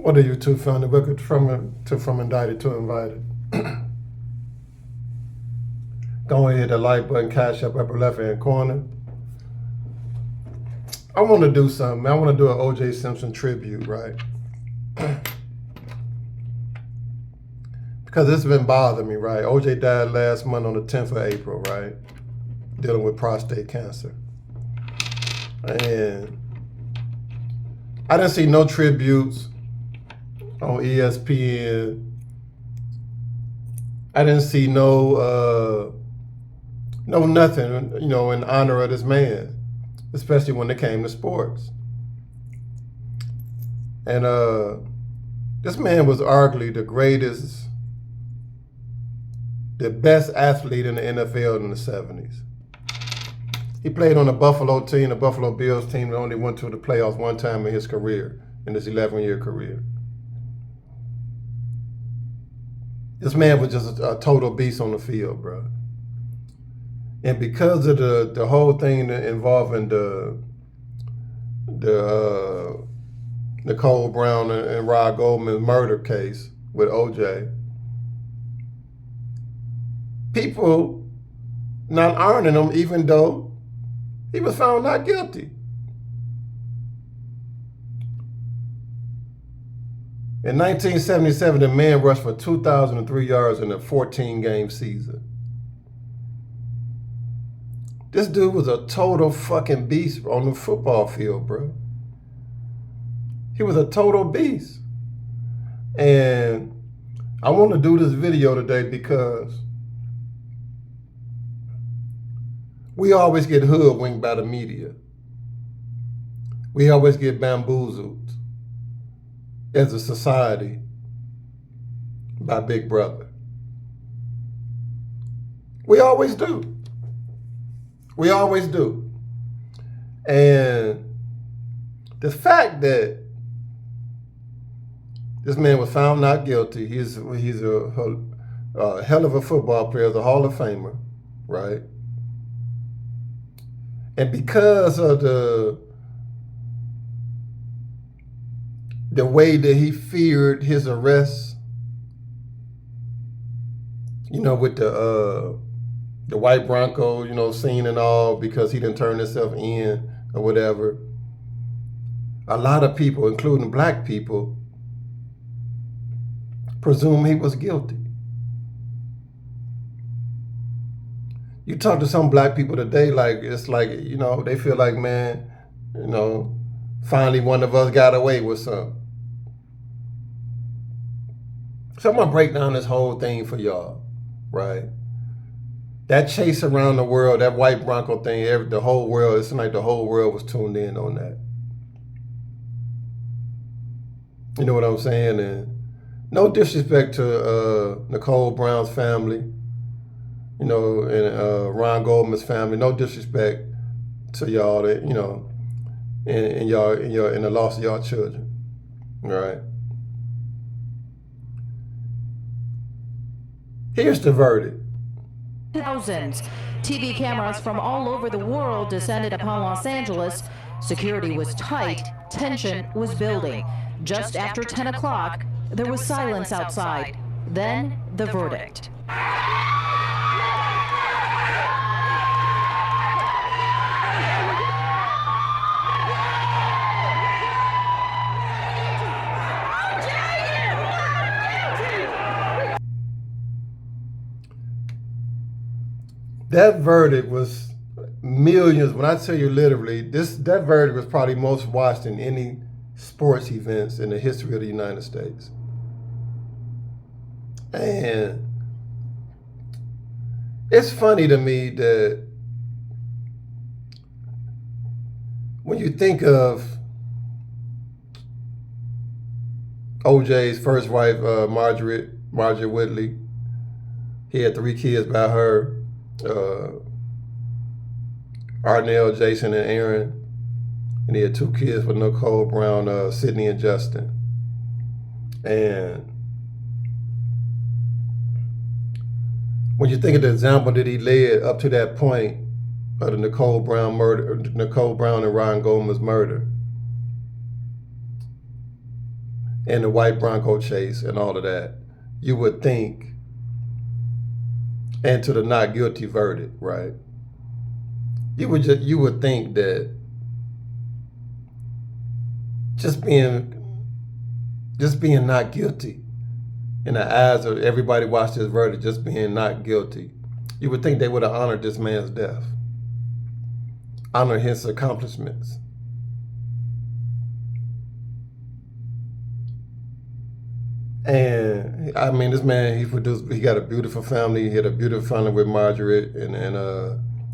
What are you two found the record from indicted to invited? Go ahead, hit the like button, cash up upper left hand corner. I want to do something. I want to do an OJ Simpson tribute, right? Because it's been bothering me, right? OJ died last month on the 10th of April, right? Dealing with prostate cancer. And I didn't see no tributes on ESPN. I didn't see no nothing, in honor of this man, especially when it came to sports. And this man was arguably the greatest, the best athlete in the NFL in the 70s. He played on the Buffalo team, the Buffalo Bills team that only went to the playoffs one time in his career, in his 11-year career. This man was just a total beast on the field, bro. And because of the whole thing involving the Nicole Brown and Rod Goldman murder case with OJ, people not honoring him even though he was found not guilty. In 1977, the man rushed for 2,003 yards in a 14-game season. This dude was a total fucking beast on the football field, bro. He was a total beast. And I want to do this video today because we always get hoodwinked by the media. We always get bamboozled as a society by Big Brother. We always do. We always do. And the fact that this man was found not guilty, he's a hell of a football player, a Hall of Famer, right? And because of the way that he feared his arrest, with the white Bronco, scene and all, because he didn't turn himself in or whatever, a lot of people, including black people, presume he was guilty. You talk to some black people today, it's like, they feel like, man, finally one of us got away with something. So I'm gonna break down this whole thing for y'all, right? That chase around the world, that white Bronco thing, the whole world, it seemed like the whole world was tuned in on that. You know what I'm saying? And no disrespect to Nicole Brown's family, and Ron Goldman's family. No disrespect to y'all that, in the loss of y'all children. All right. Here's the verdict. Thousands. TV cameras from all over the world descended upon Los Angeles. Security was tight. Tension was building. Just after 10 o'clock, there was silence outside. Then the verdict. That verdict was millions. When I tell you literally, that verdict was probably most watched in any sports events in the history of the United States. And it's funny to me that when you think of OJ's first wife, Margaret Whitley, he had 3 kids by her. Arnell, Jason, and Aaron, and he had 2 kids with Nicole Brown, Sydney and Justin. And when you think of the example that he led up to that point of the Nicole Brown and Ron Goldman's murder, and the white Bronco chase and all of that, you would think, and to the not guilty verdict, right? You would think that just being not guilty in the eyes of everybody watched this verdict, just being not guilty, you would think they would have honored this man's death, honored his accomplishments. And I mean, this man, he got a beautiful family. He had a beautiful family with Margaret and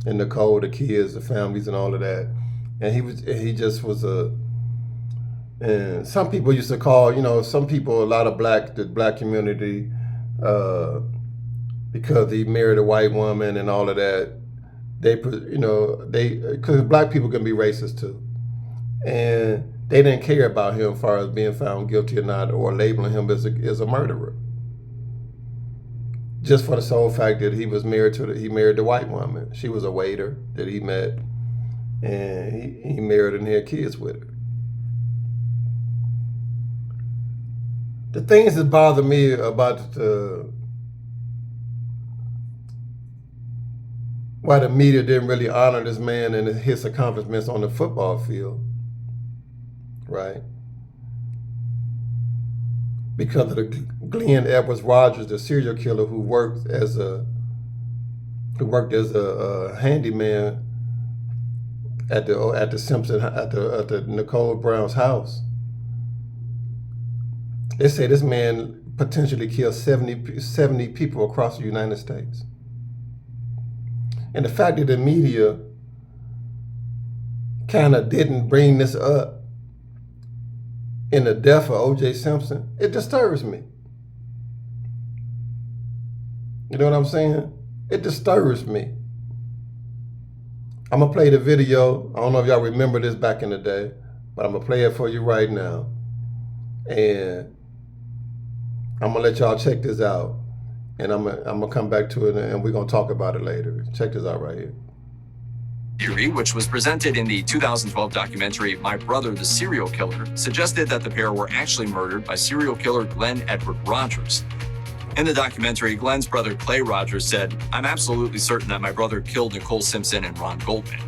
Nicole, the kids, the families, and all of that. And he just was and some people used to call, some people, a lot of the black community, because he married a white woman and all of that, because black people can be racist too. And they didn't care about him as far as being found guilty or not, or labeling him as a murderer. Just for the sole fact that he married the white woman. She was a waiter that he met, and he married and had kids with her. The things that bother me about why the media didn't really honor this man and his accomplishments on the football field, right? Because of the Glenn Edwards Rogers, the serial killer who worked as a handyman at the Simpson at the Nicole Brown's house. They say this man potentially killed 70 people across the United States. And the fact that the media kind of didn't bring this up in the death of OJ Simpson, it disturbs me. You know what I'm saying? It disturbs me. I'm going to play the video. I don't know if y'all remember this back in the day, but I'm going to play it for you right now. And I'm going to let y'all check this out. And I'm gonna come back to it, and we're going to talk about it later. Check this out right here. Theory, which was presented in the 2012 documentary My Brother, the Serial Killer, suggested that the pair were actually murdered by serial killer Glenn Edward Rogers. In the documentary, Glenn's brother Clay Rogers said, "I'm absolutely certain that my brother killed Nicole Simpson and Ron Goldman."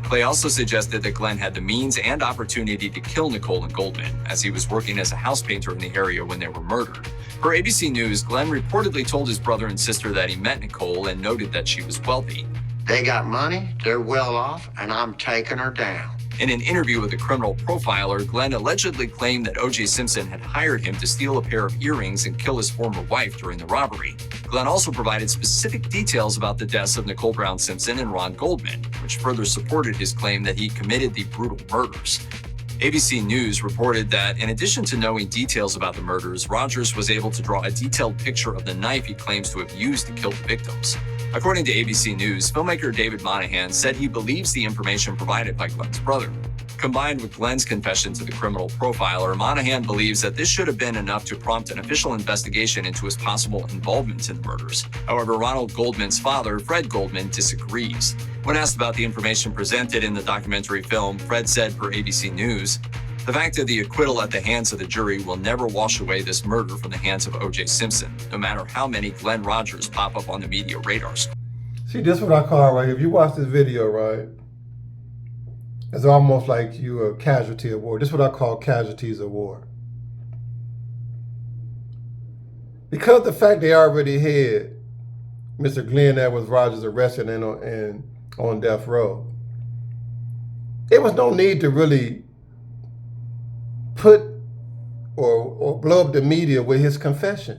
Clay also suggested that Glenn had the means and opportunity to kill Nicole and Goldman, as he was working as a house painter in the area when they were murdered. Per ABC News, Glenn reportedly told his brother and sister that he met Nicole and noted that she was wealthy. "They got money, they're well off, and I'm taking her down." In an interview with a criminal profiler, Glenn allegedly claimed that OJ Simpson had hired him to steal a pair of earrings and kill his former wife during the robbery. Glenn also provided specific details about the deaths of Nicole Brown Simpson and Ron Goldman, which further supported his claim that he committed the brutal murders. ABC News reported that in addition to knowing details about the murders, Rogers was able to draw a detailed picture of the knife he claims to have used to kill the victims. According to ABC News, filmmaker David Monahan said he believes the information provided by Glenn's brother. Combined with Glenn's confession to the criminal profiler, Monahan believes that this should have been enough to prompt an official investigation into his possible involvement in the murders. However, Ronald Goldman's father, Fred Goldman, disagrees. When asked about the information presented in the documentary film, Fred said per ABC News, "The fact of the acquittal at the hands of the jury will never wash away this murder from the hands of OJ Simpson, no matter how many Glenn Rogers pop up on the media radar screen." See, this is what I call, right? If you watch this video, right, it's almost like you're a casualty of war. This is what I call casualties of war. Because the fact they already had Mr. Glenn Edwards Rogers arrested and on death row, there was no need to really put or blow up the media with his confession.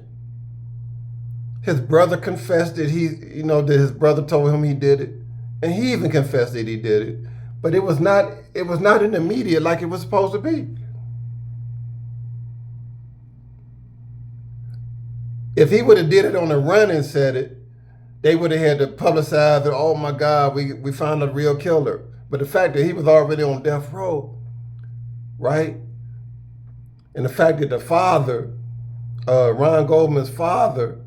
His brother confessed that that his brother told him he did it, and he even confessed that he did it. But it was not in the media like it was supposed to be. If he would have did it on the run and said it, they would have had to publicize that, oh my God, we found a real killer. But the fact that he was already on death row, right? And the fact that the father, Ron Goldman's father,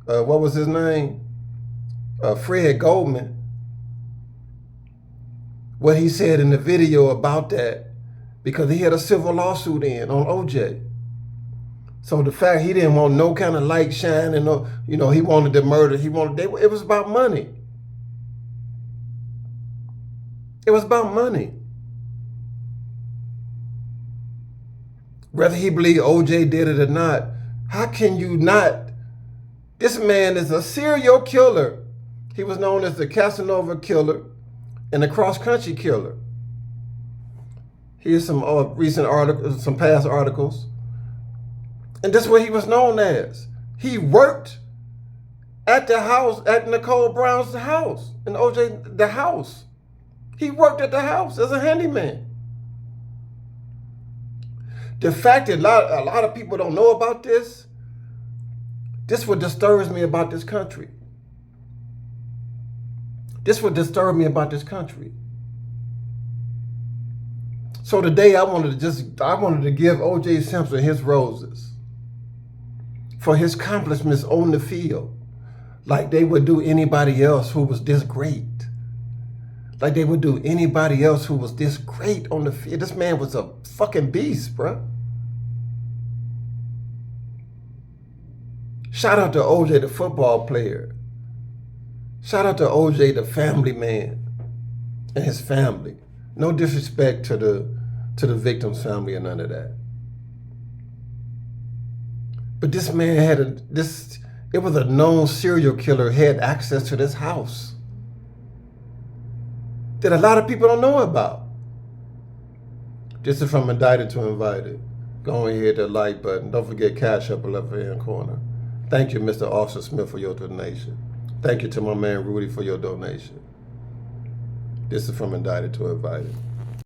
what was his name? Fred Goldman, what he said in the video about that, because he had a civil lawsuit on OJ. So the fact he didn't want no kind of light shine and no, you know, he wanted to murder. It was about money. It was about money. Whether he believed OJ did it or not, how can you not? This man is a serial killer. He was known as the Casanova killer and the cross-country killer. Here's some recent articles, some past articles. And this is what he was known as. He worked at the house, at Nicole Brown's house, and OJ, the house. He worked at the house as a handyman. The fact that a lot of people don't know about this what disturbs me about this country. This what disturbs me about this country. So today I wanted to give OJ Simpson his roses for his accomplishments on the field, like they would do anybody else who was this great. Like they would do anybody else who was this great on the field. This man was a fucking beast, bro. Shout out to OJ, the football player. Shout out to OJ, the family man, and his family. No disrespect to the victim's family or none of that. But this man it was a known serial killer, had access to this house that a lot of people don't know about. This is from Indicted to Invited. Go ahead, hit the like button. Don't forget Cash Up, left hand corner. Thank you, Mr. Officer Smith, for your donation. Thank you to my man Rudy for your donation. This is from Indicted to Invited.